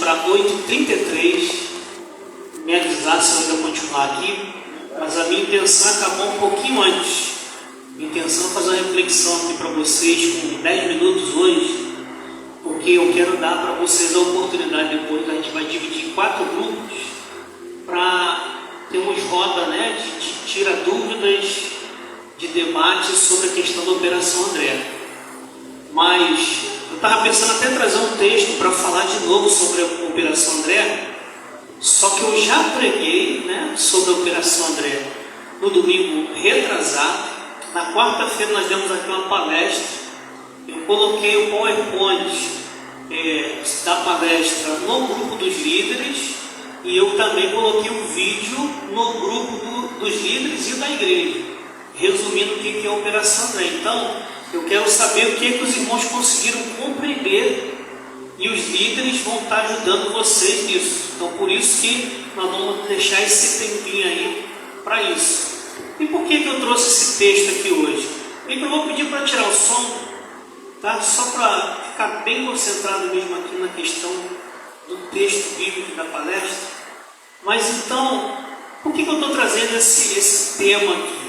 para 8h33, me avisar se eu ainda continuar aqui, mas a minha intenção é acabar um pouquinho antes. Minha intenção é fazer uma reflexão aqui para vocês com 10 minutos hoje, porque eu quero dar para vocês a oportunidade depois, a gente vai dividir em 4 grupos, para termos roda, né, de tira dúvidas, de debate sobre a questão da Operação André. Mas eu estava pensando até trazer um texto para falar de novo sobre a Operação André, só que eu já preguei, né, sobre a Operação André no domingo retrasado. Na quarta-feira nós demos aqui uma palestra, eu coloquei o PowerPoint da palestra no grupo dos líderes e eu também coloquei um vídeo no grupo dos líderes e da igreja, resumindo o que é a Operação André. Então, eu quero saber o que os irmãos conseguiram compreender e os líderes vão estar ajudando vocês nisso. Então, por isso que nós vamos deixar esse tempinho aí para isso. E por que eu trouxe esse texto aqui hoje? Bem que eu vou pedir para tirar o som, tá? Só para ficar bem concentrado mesmo aqui na questão do texto bíblico da palestra. Mas então, por que eu estou trazendo esse tema aqui?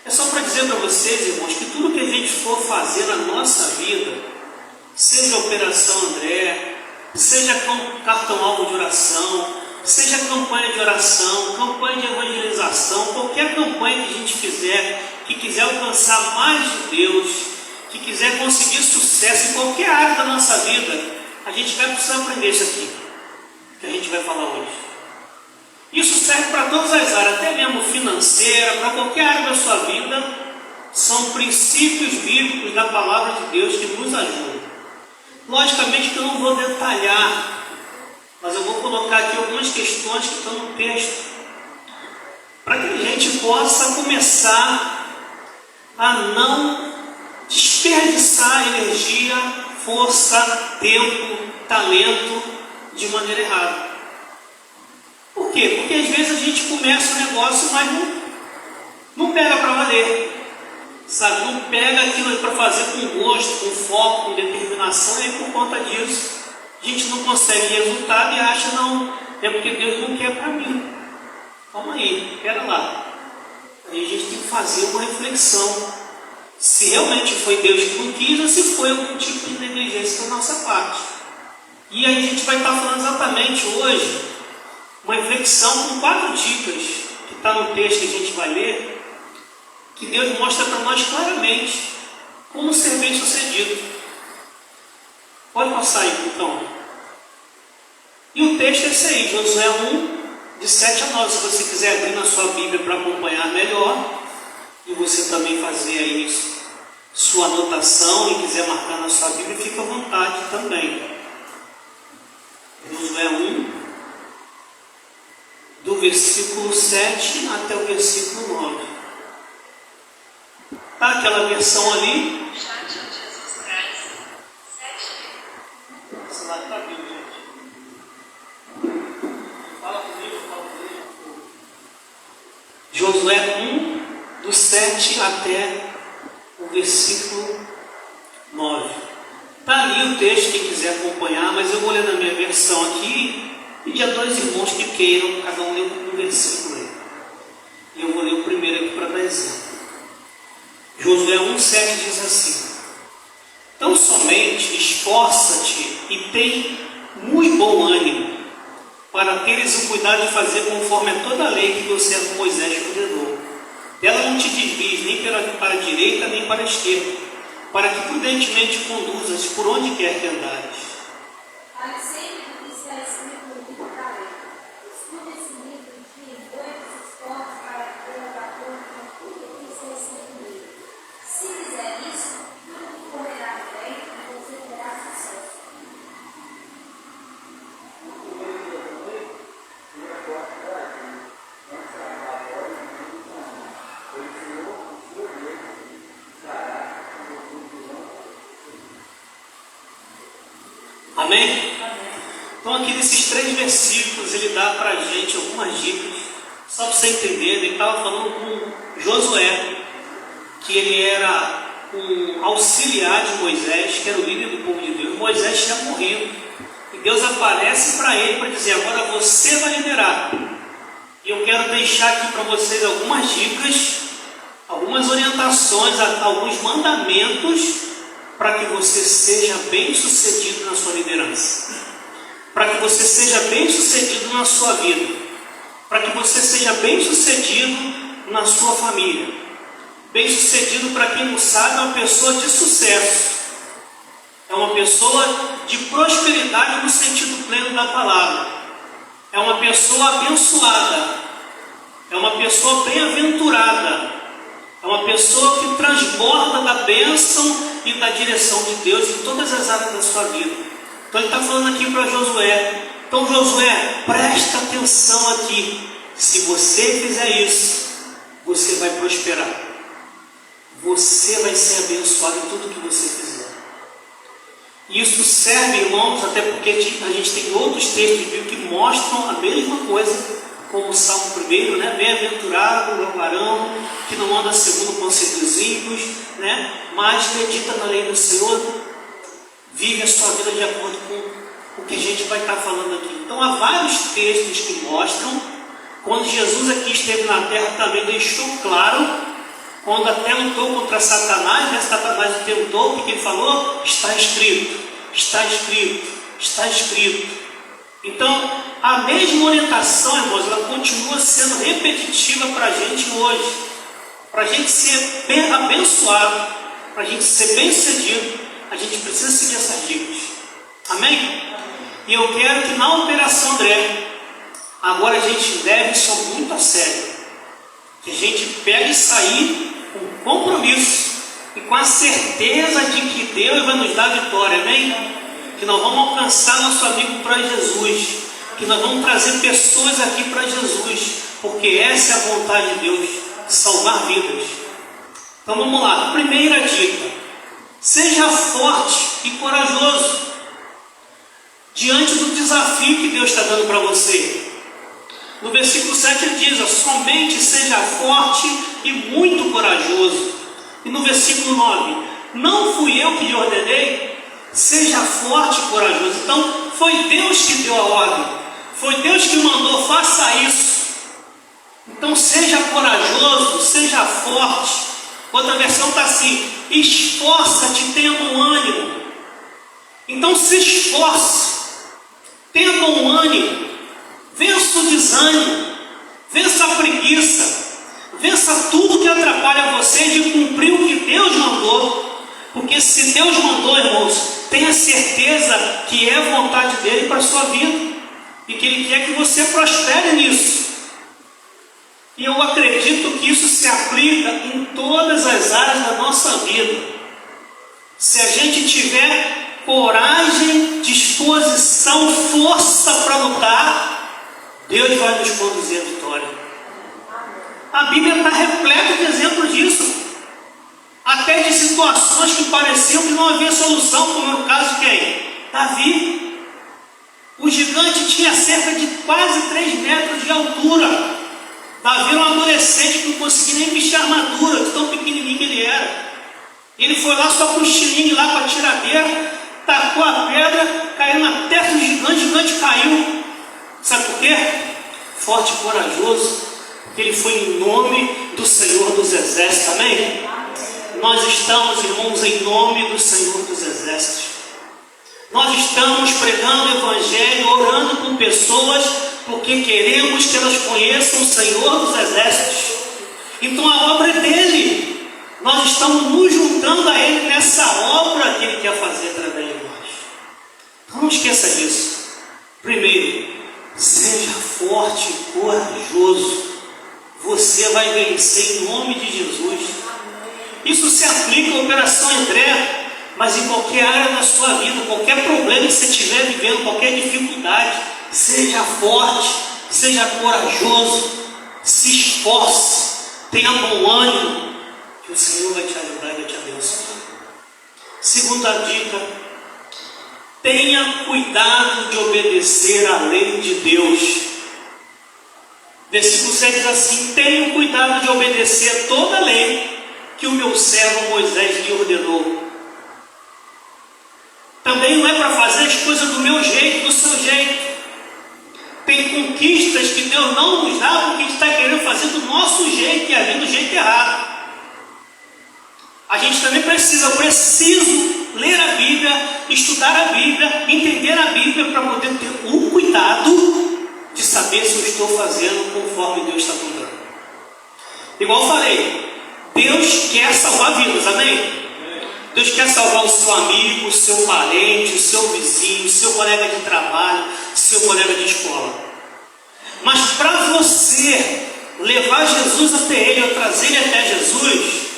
É só para dizer para vocês, irmãos, que tudo que a gente for fazer na nossa vida, seja Operação André, seja cartão-alvo de oração, seja campanha de oração, campanha de evangelização, qualquer campanha que a gente fizer, que quiser alcançar mais de Deus, que quiser conseguir sucesso em qualquer área da nossa vida, a gente vai precisar aprender isso aqui, que a gente vai falar hoje. Isso serve para todas as áreas, até mesmo financeira, para qualquer área da sua vida. São princípios bíblicos da palavra de Deus que nos ajudam. Logicamente que eu não vou detalhar, mas eu vou colocar aqui algumas questões que estão no texto, para que a gente possa começar a não desperdiçar energia, força, tempo, talento de maneira errada. Por quê? Porque às vezes a gente começa o negócio, mas não pega para valer, sabe? Não pega aquilo para fazer com gosto, com foco, com determinação, e aí por conta disso a gente não consegue resultado e acha, não, é porque Deus não quer para mim. Calma aí, espera lá. Aí a gente tem que fazer uma reflexão, se realmente foi Deus que não quis ou se foi algum tipo de negligência da nossa parte. E aí a gente vai estar falando exatamente hoje uma reflexão com 4 dicas que está no texto que a gente vai ler, que Deus mostra para nós claramente como ser bem sucedido. Pode passar aí, então. E o texto é esse aí, Josué 1, de 7 a 9. Se você quiser abrir na sua Bíblia para acompanhar melhor, e você também fazer aí sua anotação e quiser marcar na sua Bíblia, fica à vontade também. Josué 1, do versículo 7 até o versículo 9. Tá aquela versão ali? Essa lá está vindo, gente. Fala comigo, fala comigo. Josué 1, do 7 até o versículo 9. Está ali o texto, quem quiser acompanhar, mas eu vou ler na minha versão aqui. Pedir a 2 irmãos que queiram, cada um ler um versículo aí. E eu vou ler o primeiro aqui para dar exemplo. Josué 1,7 diz assim: Então somente esforça-te e tem muito bom ânimo, para teres o cuidado de fazer conforme a toda a lei que teu servo Moisés ordenou. Dela não te desvies nem para a direita nem para a esquerda, para que prudentemente conduzas por onde quer que andares. Amém? Então aqui nesses 3 versículos ele dá para a gente algumas dicas, só para você entender. Ele estava falando com Josué, que ele era um auxiliar de Moisés, que era o líder do povo de Deus. Moisés tinha morrido, e Deus aparece para ele para dizer: agora você vai liderar. E eu quero deixar aqui para vocês algumas dicas, algumas orientações, alguns mandamentos para que você seja bem sucedido na sua liderança, para que você seja bem sucedido na sua vida, para que você seja bem sucedido na sua família. Bem sucedido, para quem não sabe, é uma pessoa de sucesso, é uma pessoa de prosperidade no sentido pleno da palavra, é uma pessoa abençoada, é uma pessoa bem-aventurada, é uma pessoa que transborda da bênção e da direção de Deus em todas as áreas da sua vida. Então ele está falando aqui para Josué. Então, Josué, presta atenção aqui. Se você fizer isso, você vai prosperar. Você vai ser abençoado em tudo que você fizer. Isso serve, irmãos, até porque a gente tem outros textos bíblicos que mostram a mesma coisa, como o Salmo 1, né? Bem-aventurado o varão que não anda segundo o conselho dos ímpios, né? Mas medita na lei do Senhor, vive a sua vida de acordo com o que a gente vai estar falando aqui. Então há vários textos que mostram, quando Jesus aqui esteve na terra também deixou claro, quando até lutou contra Satanás, né? Satanás o tentou, o que ele falou? Está escrito, está escrito, está escrito. Então, a mesma orientação, irmãos, ela continua sendo repetitiva para a gente hoje. Para a gente ser bem abençoado, para a gente ser bem sucedido, a gente precisa seguir essas dicas. Amém? E eu quero que na Operação André, agora a gente leve isso muito a sério. Que a gente pegue isso aí com compromisso e com a certeza de que Deus vai nos dar vitória. Amém? Que nós vamos alcançar nosso amigo para Jesus, que nós vamos trazer pessoas aqui para Jesus, porque essa é a vontade de Deus, salvar vidas. Então vamos lá, primeira dica: seja forte e corajoso diante do desafio que Deus está dando para você. No versículo 7 ele diz: somente seja forte e muito corajoso. E no versículo 9: não fui eu que lhe ordenei? Seja forte e corajoso. Então foi Deus que deu a ordem, foi Deus que mandou: faça isso. Então seja corajoso, seja forte. Outra versão está assim: esforça-te, tenha bom ânimo. Então se esforce, tenha bom ânimo, vença o desânimo, vença a preguiça, vença tudo que atrapalha você de cumprir o que Deus mandou. Porque se Deus mandou, irmãos, tenha certeza que é vontade dele para a sua vida e que ele quer que você prospere nisso. E eu acredito que isso se aplica em todas as áreas da nossa vida. Se a gente tiver coragem, disposição, força para lutar, Deus vai nos conduzir à vitória. A Bíblia está repleta de exemplos disso. Até de situações que pareciam que não havia solução, como era o caso de quem? Davi. O gigante tinha cerca de quase 3 metros de altura. Davi era um adolescente que não conseguia nem vestir armadura, de tão pequenininho que ele era. Ele foi lá só com o estilingue lá para a tiradeira, tacou a pedra, caiu na testa do gigante, o gigante caiu. Sabe por quê? Forte e corajoso, porque ele foi em nome do Senhor dos Exércitos. Amém? Nós estamos, irmãos, em nome do Senhor dos Exércitos. Nós estamos pregando o Evangelho, orando por pessoas, porque queremos que elas conheçam o Senhor dos Exércitos. Então a obra é dele. Nós estamos nos juntando a ele nessa obra que ele quer fazer através de nós. Então não esqueça disso. Primeiro, seja forte e corajoso. Você vai vencer em nome de Jesus. Isso se aplica à Operação André, mas em qualquer área da sua vida, qualquer problema que você estiver vivendo, qualquer dificuldade, seja forte, seja corajoso, se esforce, tenha bom ânimo, que o Senhor vai te ajudar e vai te abençoar. Segunda dica: tenha cuidado de obedecer à lei de Deus. Versículo 7 diz assim: tenha cuidado de obedecer toda a lei que o meu servo Moisés lhe ordenou. Também não é para fazer as coisas do meu jeito, do Deus não nos dá porque a gente está querendo fazer do nosso jeito e ali do jeito errado. A gente também eu preciso ler a Bíblia, estudar a Bíblia, entender a Bíblia para poder ter o cuidado de saber se eu estou fazendo conforme Deus está mandando. Igual eu falei, Deus quer salvar vidas, amém? Deus quer salvar o seu amigo, o seu parente, o seu vizinho, o seu colega de trabalho, o seu colega de escola. Mas para você levar Jesus até Ele, ou trazer Ele até Jesus,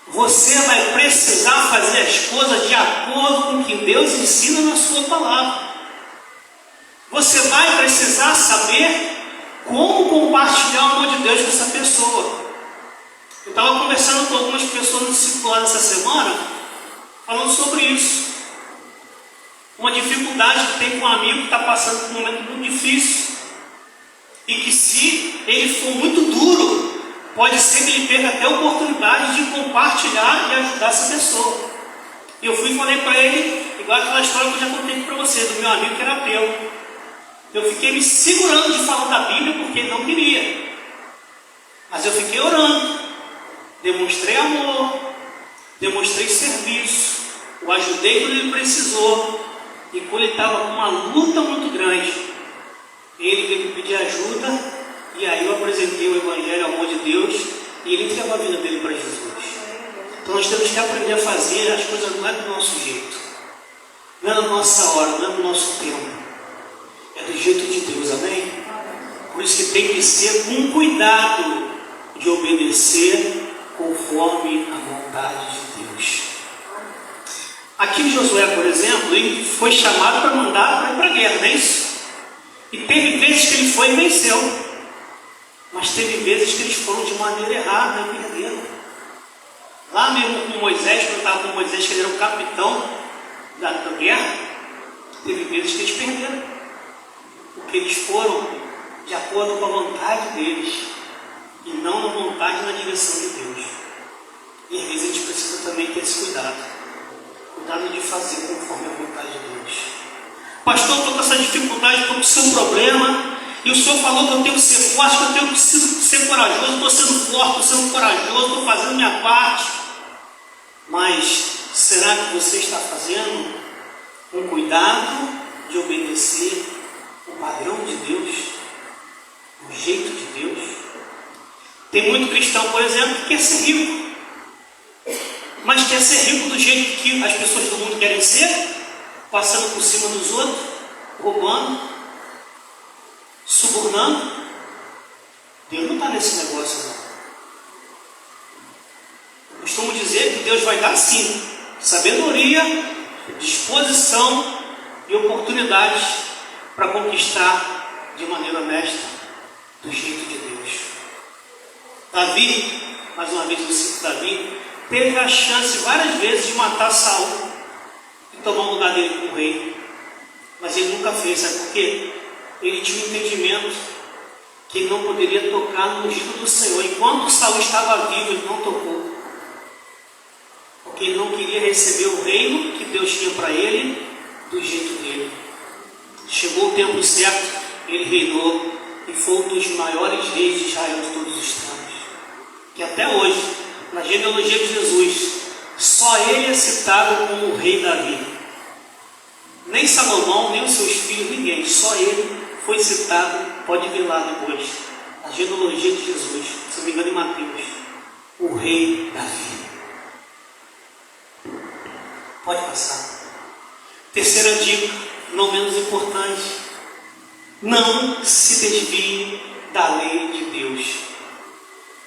você vai precisar fazer as coisas de acordo com o que Deus ensina na sua palavra. Você vai precisar saber como compartilhar o amor de Deus com essa pessoa. Eu estava conversando com algumas pessoas no discipulado essa semana, falando sobre isso. Uma dificuldade que tem com um amigo que está passando por um momento muito difícil. E que se ele for muito duro, pode ser que ele perca até a oportunidade de compartilhar e ajudar essa pessoa. E eu fui e falei para ele, igual aquela história que eu já contei para você, do meu amigo que era ateu. Eu fiquei me segurando de falar da Bíblia porque ele não queria. Mas eu fiquei orando, demonstrei amor, demonstrei serviço, o ajudei quando ele precisou. E quando ele estava com uma luta muito grande, ele veio me pedir ajuda, e aí eu apresentei o Evangelho, o amor de Deus, e ele entregou a vida dele para Jesus. Então nós temos que aprender a fazer as coisas não é do nosso jeito, não é da nossa hora, não é do nosso tempo, é do jeito de Deus, amém? Por isso que tem que ser com cuidado de obedecer conforme a vontade de Deus. Aqui em Josué, por exemplo, ele foi chamado para mandar para ir para a guerra, não é isso? E teve vezes que ele foi e venceu, mas teve vezes que eles foram de maneira errada e perderam. Lá mesmo com Moisés, quando eu estava com Moisés, que ele era o capitão da guerra, teve vezes que eles perderam, porque eles foram de acordo com a vontade deles e não na vontade e na direção de Deus. E às vezes a gente precisa também ter esse cuidado de fazer conforme a vontade de Deus. Pastor, eu estou com essa dificuldade, estou com o seu problema, e o Senhor falou que eu tenho que ser forte, que eu preciso ser corajoso. Estou sendo forte, estou sendo corajoso, estou fazendo minha parte. Mas será que você está fazendo com cuidado de obedecer o padrão de Deus, o jeito de Deus? Tem muito cristão, por exemplo, que quer ser rico, mas quer ser rico do jeito que as pessoas do mundo querem ser, passando por cima dos outros, roubando, subornando. Deus não está nesse negócio, não. Eu costumo dizer que Deus vai dar sim sabedoria, disposição e oportunidades para conquistar de maneira honesta, do jeito de Deus. Davi, mais uma vez eu cito Davi, teve a chance várias vezes de matar Saul e tomar o lugar dele como rei, mas ele nunca fez. Sabe por quê? Ele tinha um entendimento que ele não poderia tocar no ungido do Senhor. Enquanto Saul estava vivo, ele não tocou, porque ele não queria receber o reino que Deus tinha para ele do jeito dele. Chegou o tempo certo, ele reinou e foi um dos maiores reis de Israel de todos os tempos, que até hoje, na genealogia de Jesus, só ele é citado como o rei Davi. Nem Salomão, nem os seus filhos, ninguém, só ele foi citado. Pode ver lá depois, na genealogia de Jesus, se não me engano em Mateus, o rei Davi. Pode passar. Terceira dica, não menos importante: não se desvie da lei de Deus.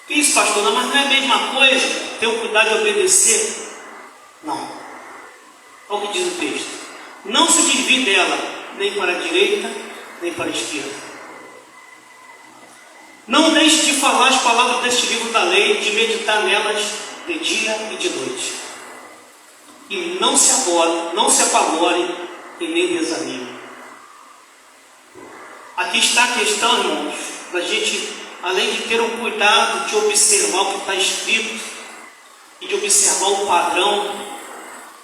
Que isso, pastor? Não, mas não é a mesma coisa ter o cuidado de obedecer? Não. Olha o que diz o texto: não se desvie dela, nem para a direita, nem para a esquerda. Não deixe de falar as palavras deste livro da lei, de meditar nelas de dia e de noite. E não se apavore e nem desanime. Aqui está a questão, irmãos, para a gente, além de ter um cuidado de observar o que está escrito e de observar o padrão,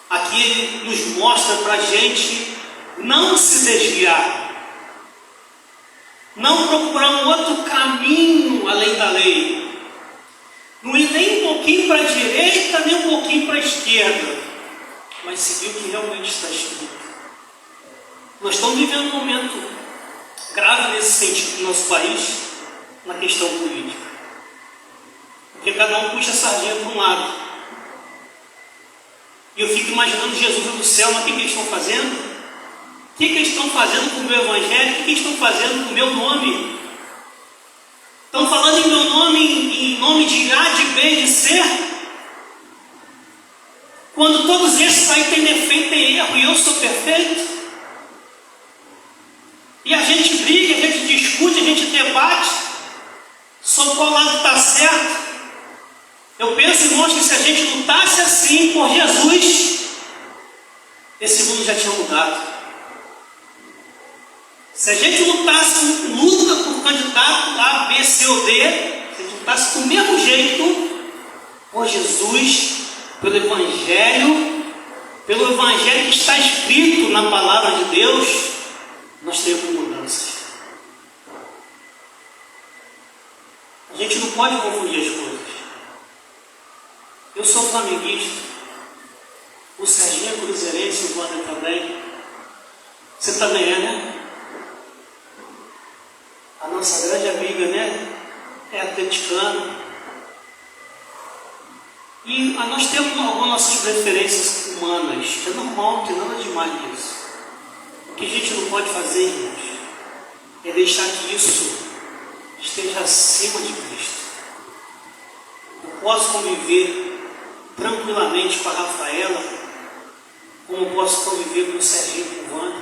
aqui ele nos mostra para a gente não se desviar. Não procurar um outro caminho além da lei. Não ir nem um pouquinho para a direita, nem um pouquinho para a esquerda, mas seguir o que realmente está escrito. Nós estamos vivendo um momento grave nesse sentido no nosso país, na questão política. Porque cada um puxa a sardinha para um lado. E eu fico imaginando Jesus no céu, mas o que eles estão fazendo? O que eles estão fazendo com o meu evangelho? O que eles estão fazendo com o meu nome? Estão falando em meu nome, em nome de A, de B, de C? Quando todos esses aí têm defeito, têm erro, e eu sou perfeito? E a gente briga, a gente discute, a gente debate sobre qual lado está certo. Eu penso, irmãos, que se a gente lutasse assim por Jesus, esse mundo já tinha mudado. Se a gente luta por candidato A, B, C ou D, se a gente lutasse do mesmo jeito por Jesus, pelo Evangelho que está escrito na palavra de Deus, nós teremos mudanças. A gente não pode confundir as coisas. Eu sou flamenguista, o Serginho é cruzeirense, o Wander também. Você também é, né? A nossa grande amiga, né? É atleticana. E nós temos algumas nossas preferências humanas. É normal, não tem nada demais nisso. O que a gente não pode fazer, irmãos, é deixar que isso esteja acima de Cristo. Eu posso conviver tranquilamente com a Rafaela, como posso conviver com o Serginho, com o Wander,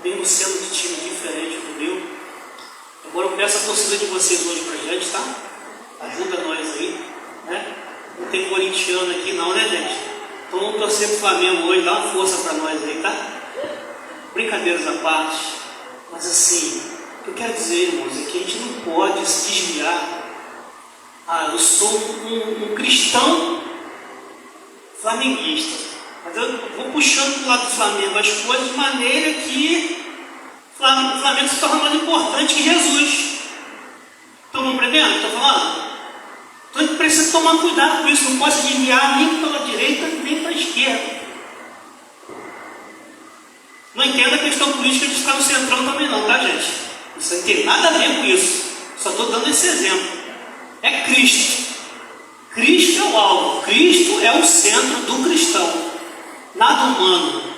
mesmo sendo de time diferente do meu. Agora eu peço a torcida de vocês hoje pra gente, tá? Ajuda nós aí, né? Não tem corintiano aqui não, né, gente? Então vamos torcer pro Flamengo hoje, dá uma força para nós aí, tá? Brincadeiras à parte, mas assim, o que eu quero dizer, irmãos, é que a gente não pode se desviar. Eu sou um cristão flamenguista, mas eu vou puxando para o lado do Flamengo as coisas de maneira que o Flamengo se torna mais importante que Jesus. Estão compreendendo? Estou falando? Então a gente precisa tomar cuidado com isso, não pode se desviar nem pela direita nem para a esquerda. Não entenda a questão política de ficar no centrão também não, tá, gente? Isso não tem nada a ver com isso. Só estou dando esse exemplo. É Cristo. Cristo é o alvo. Cristo é o centro do cristão. Nada humano.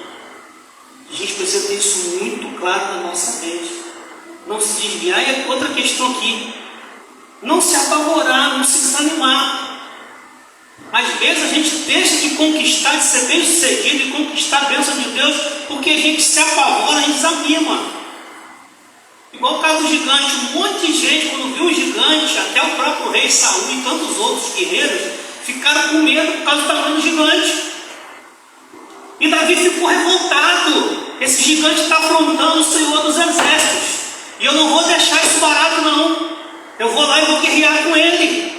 A gente precisa ter isso muito claro na nossa mente. Não se desviar. E outra questão aqui. Não se apavorar, não se desanimar. Às vezes a gente deixa de conquistar, de ser bem sucedido e conquistar a bênção de Deus, porque a gente se apavora, a gente desanima. Igual o caso do gigante, um monte de gente, quando viu o gigante, até o próprio rei Saul e tantos outros guerreiros, ficaram com medo por causa do tamanho do gigante. E Davi ficou revoltado. Esse gigante está afrontando o Senhor dos Exércitos. E eu não vou deixar isso barato, não. Eu vou lá e vou guerrear com ele.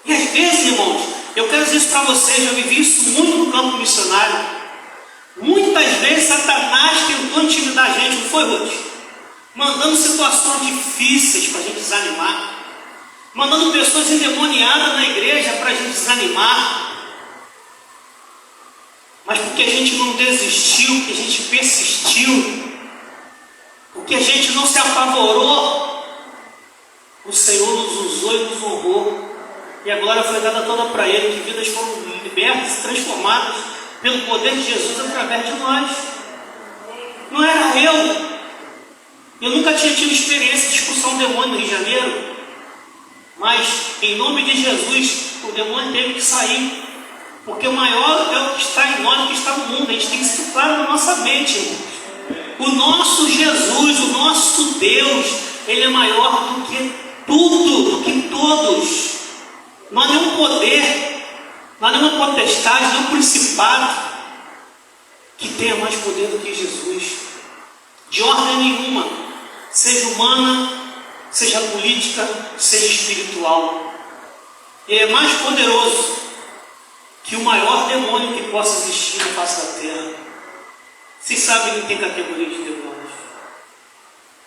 E às vezes, irmãos, eu quero dizer isso para vocês, eu vivi isso muito no campo missionário. Muitas vezes Satanás tentou intimidar a gente, não foi, Ruth? Mandando situações difíceis para a gente desanimar. Mandando pessoas endemoniadas na igreja para a gente desanimar. Mas porque a gente não desistiu, porque a gente persistiu, porque a gente não se apavorou, o Senhor nos usou e nos honrou. E a glória foi dada toda para Ele, que vidas foram libertas e transformadas pelo poder de Jesus através de nós. Não era eu nunca tinha tido experiência de expulsar um demônio no Rio de Janeiro, mas em nome de Jesus o demônio teve que sair, porque o maior é o que está em nós, o que está no mundo. A gente tem que se claro na nossa mente, irmãos. O nosso Jesus, o nosso Deus, Ele é maior do que tudo, do que todos. Não há nenhum poder, não há nenhuma potestade, nenhum principado que tenha mais poder do que Jesus, de ordem nenhuma, seja humana, seja política, seja espiritual. Ele é mais poderoso que o maior demônio que possa existir na face da terra. Vocês sabem que tem categoria de demônios,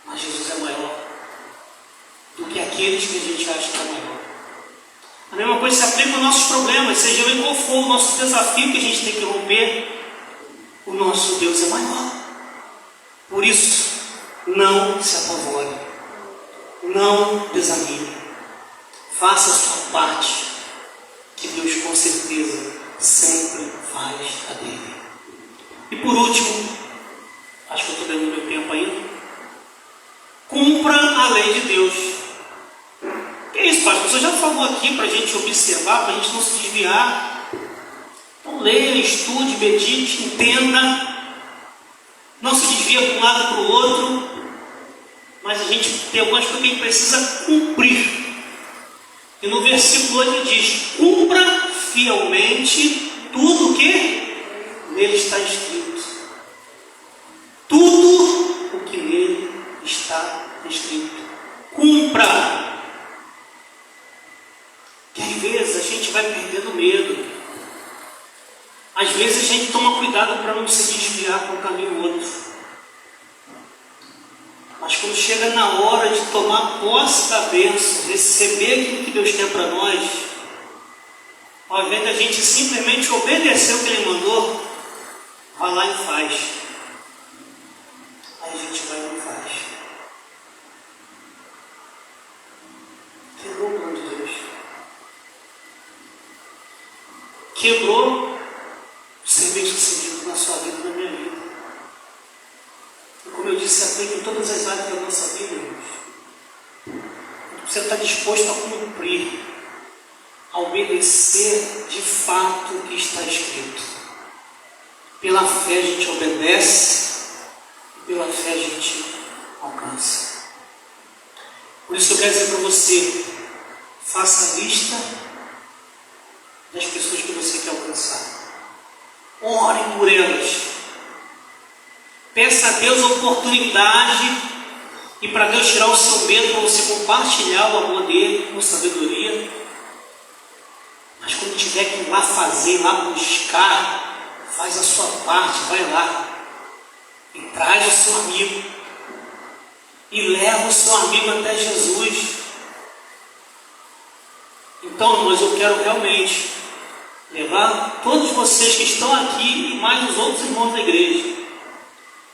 mas Jesus é daqueles que a gente acha que é maior. A mesma coisa se aplica aos nossos problemas, seja ele qual for o nosso desafio que a gente tem que romper, o nosso Deus é maior. Por isso, não se apavore, não desanime, faça a sua parte, que Deus com certeza sempre faz a dele. E por último, acho que eu estou dando meu tempo ainda, cumpra a lei de Deus. Que é isso, pastor? Você já falou aqui para a gente observar, para a gente não se desviar. Então leia, estude, medite, entenda, não se desvia de um lado para o outro, mas a gente tem algumas coisas que a gente precisa cumprir. E no versículo 8 ele diz: cumpra fielmente tudo o que nele está escrito. Tudo o que nele está escrito. Cumpra. Que às vezes a gente vai perdendo medo. Às vezes a gente toma cuidado para não se desviar para um caminho ou outro. Mas quando chega na hora de tomar posse da bênção, receber aquilo que Deus quer para nós, ao invés da gente simplesmente obedecer o que Ele mandou, vai lá e faz. Aí a gente vai e não faz. Quebrou o plano de Deus. Quebrou o serviço sucedido na sua vida e na minha vida. E como eu disse, se aplica em todas as áreas da nossa vida, irmãos. Você está disposto a cumprir, a obedecer de fato o que está escrito. Pela fé a gente obedece, e pela fé a gente alcança. Por isso eu quero dizer para você, faça a lista das pessoas que você quer alcançar. Ore por elas. Peça a Deus a oportunidade e para Deus tirar o seu medo, para você compartilhar o amor dele com sabedoria. Mas quando tiver que ir lá fazer, lá buscar, faz a sua parte, vai lá e traz o seu amigo e leva o seu amigo até Jesus. Então, irmãos, eu quero realmente levar todos vocês que estão aqui e mais os outros irmãos da igreja,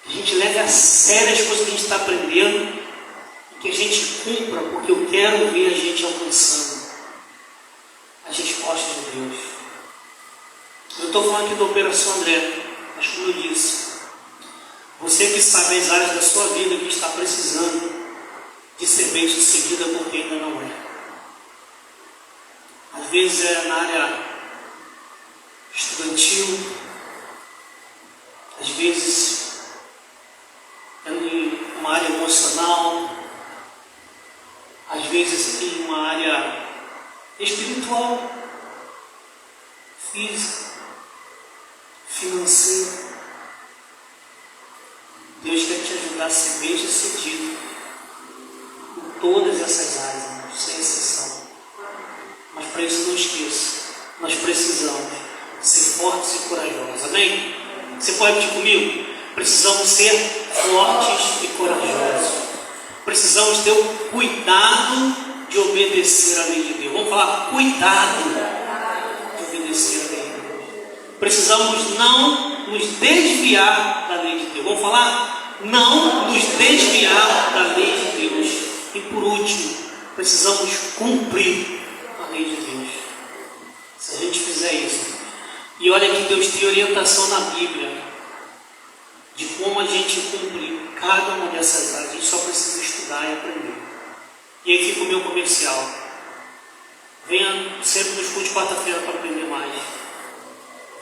que a gente leve a sério as coisas que a gente está aprendendo e que a gente cumpra, porque eu quero ver a gente alcançando as respostas de Deus. Eu estou falando aqui da Operação André, mas como eu disse, você que sabe as áreas da sua vida que está precisando de ser bem sucedida porque ainda não é. Às vezes é na área estudantil, às vezes é em uma área emocional, às vezes em uma área espiritual, física, financeira. Deus quer te ajudar a ser bem sucedido em todas essas áreas, irmãos, sem exceção. Mas para isso não esqueça, nós precisamos ser fortes e corajosos, amém? Você pode repetir comigo? Precisamos ser fortes e corajosos. Precisamos ter o cuidado de obedecer a lei de Deus. Vamos falar, cuidado de obedecer a lei de Deus. Precisamos não nos desviar da lei de Deus. Vamos falar, não nos desviar da lei de Deus. E por último, precisamos cumprir a lei de Deus. Se a gente fizer isso, e olha que Deus tem orientação na Bíblia de como a gente cumprir cada uma dessas áreas. A gente só precisa estudar e aprender. E aí fica o meu comercial. Venha sempre nos cultos de quarta-feira para aprender mais.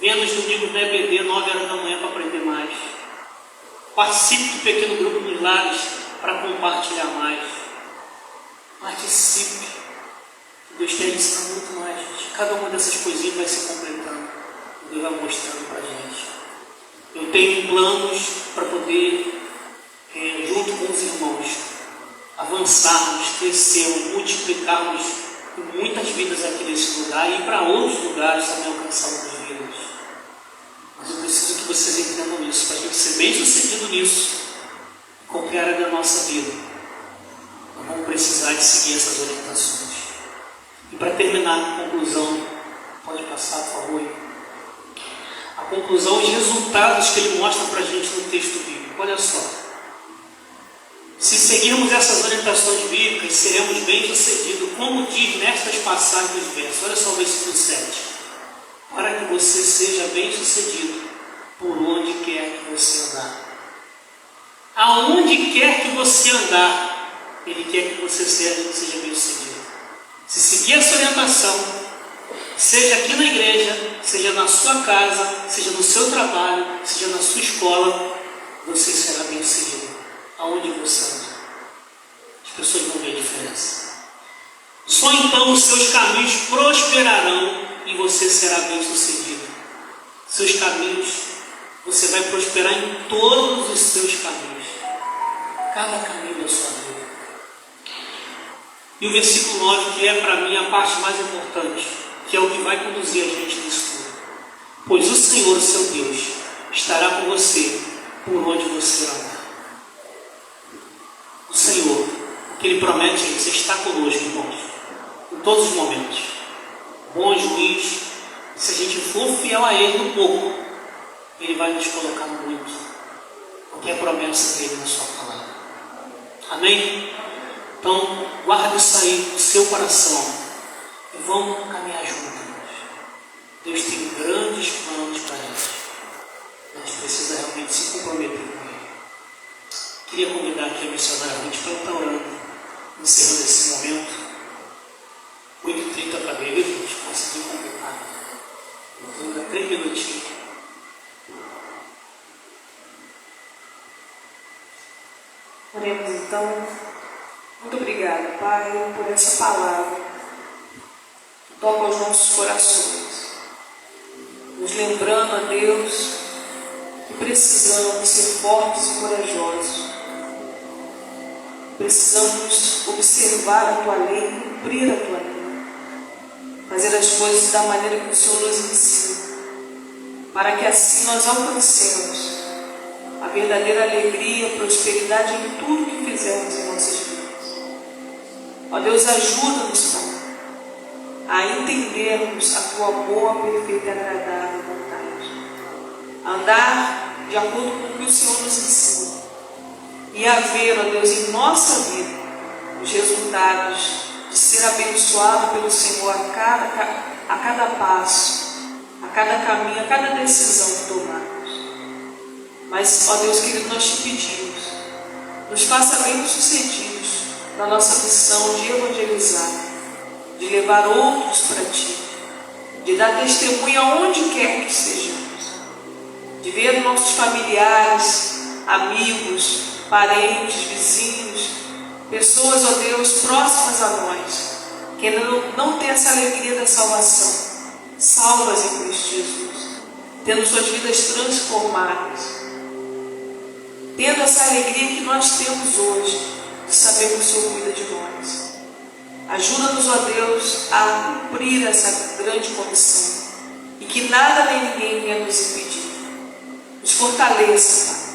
Venha nos domingos na EBD, 9 horas da manhã, para aprender mais. Participe do pequeno grupo nos lares para compartilhar mais. Participe. Deus quer ensinar muito mais, gente. Cada uma dessas coisinhas vai se completando. Deus vai mostrando para a gente. Eu tenho planos para poder, junto com os irmãos, avançarmos, crescermos, multiplicarmos muitas vidas aqui nesse lugar e ir para outros lugares também alcançar outras vidas. Mas eu preciso que vocês entendam isso, para a gente ser bem sucedido nisso, em qualquer área da nossa vida. vão precisar de seguir essas orientações. E para terminar, a conclusão, pode passar, por favor. A conclusão, os resultados que ele mostra para a gente no texto bíblico. Olha só. Se seguirmos essas orientações bíblicas, seremos bem-sucedidos, como diz nestas passagens dos versos. Olha só o versículo 7. Para que você seja bem-sucedido por onde quer que você andar. Aonde quer que você andar, Ele quer que você seja bem-sucedido. Se seguir essa orientação, seja aqui na igreja, seja na sua casa, seja no seu trabalho, seja na sua escola, você será bem-sucedido. Aonde você anda. As pessoas vão ver a diferença. Só então os seus caminhos prosperarão e você será bem-sucedido. Seus caminhos, você vai prosperar em todos os seus caminhos. Cada caminho da sua vida. E o versículo 9, que é para mim a parte mais importante, que é o que vai conduzir a gente nisso tudo. Pois o Senhor, seu Deus, estará com você por onde você andar. O Senhor, o que Ele promete, você está conosco, irmãos, em todos os momentos. Bom juiz, se a gente for fiel a Ele no pouco, Ele vai nos colocar no muito, porque é promessa dele na sua palavra. Amém? Então, guarde isso aí no seu coração e vamos caminhar juntos. Deus tem grandes planos para a gente. A gente precisa realmente se comprometer com Ele. Queria convidar aqui a missionária Ruth para estar orando, encerrando esse momento. 8h30 para ver, a gente conseguiu completar. Então, ainda 3 minutinhos. Oremos então. Muito obrigada, Pai, por essa palavra que toca aos nossos corações, nos lembrando, a Deus, que precisamos ser fortes e corajosos. Precisamos observar a Tua lei e cumprir a Tua lei. Fazer as coisas da maneira que o Senhor nos ensina, para que assim nós alcancemos a verdadeira alegria, prosperidade em tudo que fizermos em nossas vidas. Ó Deus, ajuda-nos, Pai, a entendermos a Tua boa, perfeita e agradável vontade. A andar de acordo com o que o Senhor nos ensina. E a ver, ó Deus, em nossa vida, os resultados de ser abençoado pelo Senhor a cada passo, a cada caminho, a cada decisão que tomarmos. Mas, ó Deus querido, nós te pedimos, nos faça bem-sucedidos na nossa missão de evangelizar, de levar outros para Ti, de dar testemunho aonde quer que estejamos, de ver nossos familiares, amigos, parentes, vizinhos, pessoas, ó Deus, próximas a nós, que ainda não têm essa alegria da salvação, salvas em Cristo Jesus, tendo suas vidas transformadas, tendo essa alegria que nós temos hoje, de saber que o Senhor cuida de nós. Ajuda-nos, ó Deus, a cumprir essa grande comissão e que nada nem ninguém venha nos impedir. Nos fortaleça, Pai.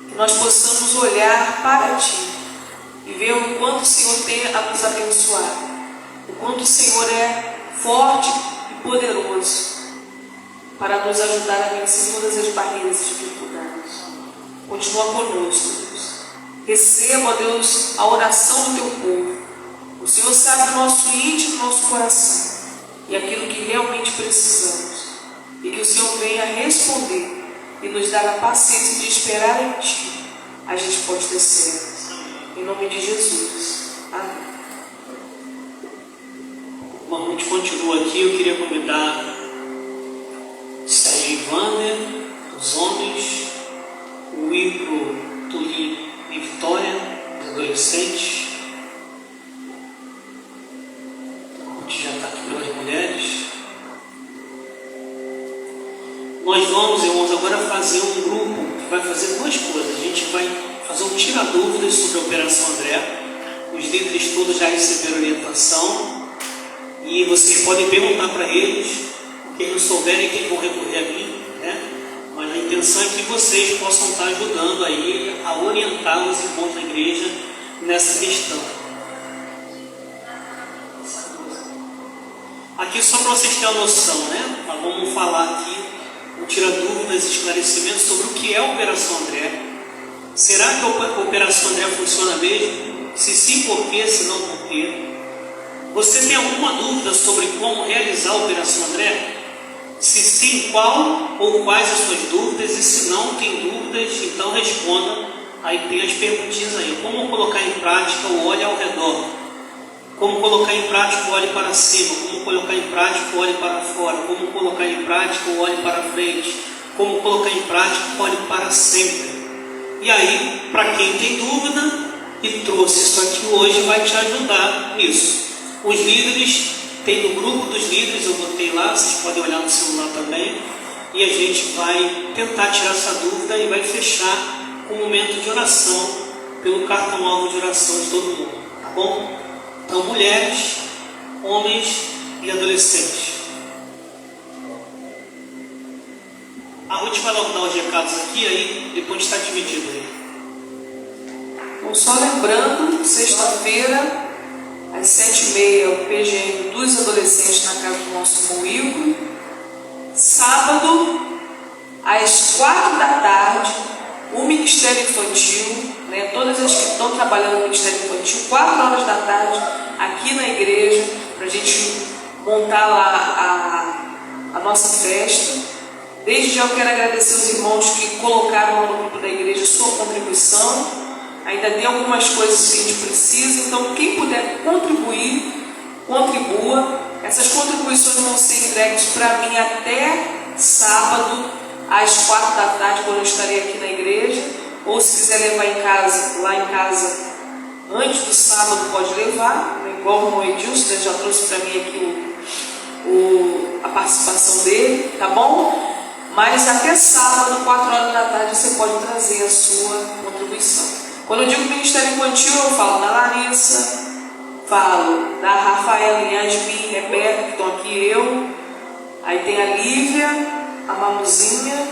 Que nós possamos olhar para Ti e ver o quanto o Senhor tem a nos abençoar, o quanto o Senhor é forte e poderoso para nos ajudar a vencer todas as barreiras e dificuldades. Continua conosco, Deus. Receba, ó Deus, a oração do Teu povo. O Senhor sabe o nosso íntimo, o nosso coração e aquilo que realmente precisamos. E que o Senhor venha responder e nos dar a paciência de esperar em Ti as respostas certas. Em nome de Jesus. Amém. Bom, a gente continua aqui. Eu queria convidar Sérgio e Wander, os homens, o Ipro, Tulinho e Vitória, os adolescentes. A gente já está aqui pelas mulheres. Nós vamos, irmãos, agora fazer um grupo que vai fazer duas coisas. A gente vai fazer um tira-dúvidas sobre a Operação André. Os líderes todos já receberam orientação e vocês podem perguntar para eles. O que eles não souberem, que eles vão recorrer a mim, né? Mas a intenção é que vocês possam estar ajudando aí a orientar os irmãos da igreja nessa questão. Aqui só para vocês terem uma noção, né? Mas vamos falar aqui, vou tirar dúvidas e esclarecimentos sobre o que é a Operação André. Será que a Operação André funciona mesmo? Se sim, por quê? Se não, por quê? Você tem alguma dúvida sobre como realizar a Operação André? Se sim, qual ou quais as suas dúvidas? E se não tem dúvidas, então responda. Aí tem as perguntinhas aí. Como colocar em prática o olhe ao redor? Como colocar em prática o olhe para cima? Como colocar em prática o olhe para fora? Como colocar em prática o olhe para frente? Como colocar em prática o olhe para sempre? E aí, para quem tem dúvida e trouxe isso aqui hoje, vai te ajudar nisso. Os líderes, tem no grupo dos líderes, eu botei lá, vocês podem olhar no celular também, e a gente vai tentar tirar essa dúvida e vai fechar com um momento de oração, pelo cartão-alvo de oração de todo mundo, tá bom? Então, mulheres, homens e adolescentes. A Ruth vai logo dar os recados aqui, aí depois está dividido aí. Então, só lembrando, sexta-feira, às 7h30, o PGM dos adolescentes na casa do nosso irmão Igor. Sábado, às 4h, o Ministério Infantil, né, todas as que estão trabalhando no Ministério Infantil, 4h, aqui na igreja, para a gente montar lá a nossa festa. Desde já eu quero agradecer os irmãos que colocaram lá no grupo da igreja sua contribuição. Ainda tem algumas coisas que a gente precisa, então quem puder contribuir, contribua. Essas contribuições vão ser entregues para mim até sábado, às 4h, quando eu estarei aqui na igreja. Ou se quiser levar em casa, lá em casa, antes do sábado pode levar, né? Igual o irmão Edilson, né? Já trouxe para mim aqui a participação dele, tá bom? Mas até sábado, 4h, você pode trazer a sua contribuição. Quando eu digo Ministério Infantil, eu falo da Larissa, falo da Rafaela, Yasmin, Rebeca, que estão aqui, eu. Aí tem a Lívia, a Mamuzinha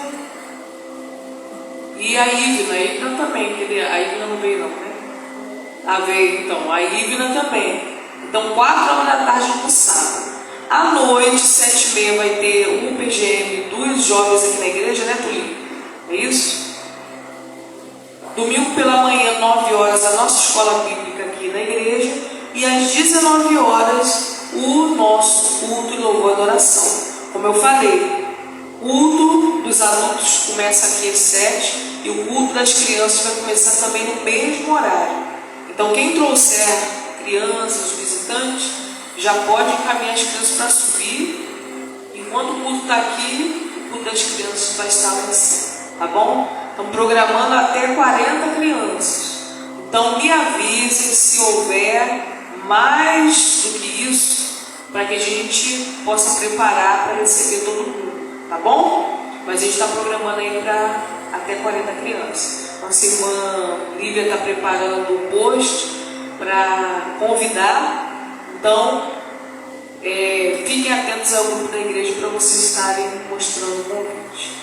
e a Ivna. A Ivna também, a Ivna não veio não, né? Ah, veio então, a Ivna também. Então, 4h no sábado. À noite, 7h30, vai ter um PGM dos jovens aqui na igreja, né, Tulinho? É isso? Domingo pela manhã, 9h, a nossa escola bíblica aqui na igreja. E às 19h, o nosso culto e louvor e adoração. Como eu falei, o culto dos adultos começa aqui às 7h e o culto das crianças vai começar também no mesmo horário. Então, quem trouxer crianças, visitantes, já pode encaminhar as crianças para subir. Enquanto o culto está aqui, o culto das crianças vai estar lá em cima, tá bom? Estamos programando até 40 crianças. Então me avisem se houver mais do que isso, para que a gente possa preparar para receber todo mundo, tá bom? Mas a gente está programando aí para até 40 crianças. Nossa irmã Lívia está preparando o post para convidar. Então fiquem atentos ao grupo da igreja para vocês estarem mostrando o convite.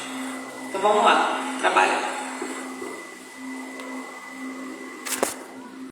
Então vamos lá, trabalhar.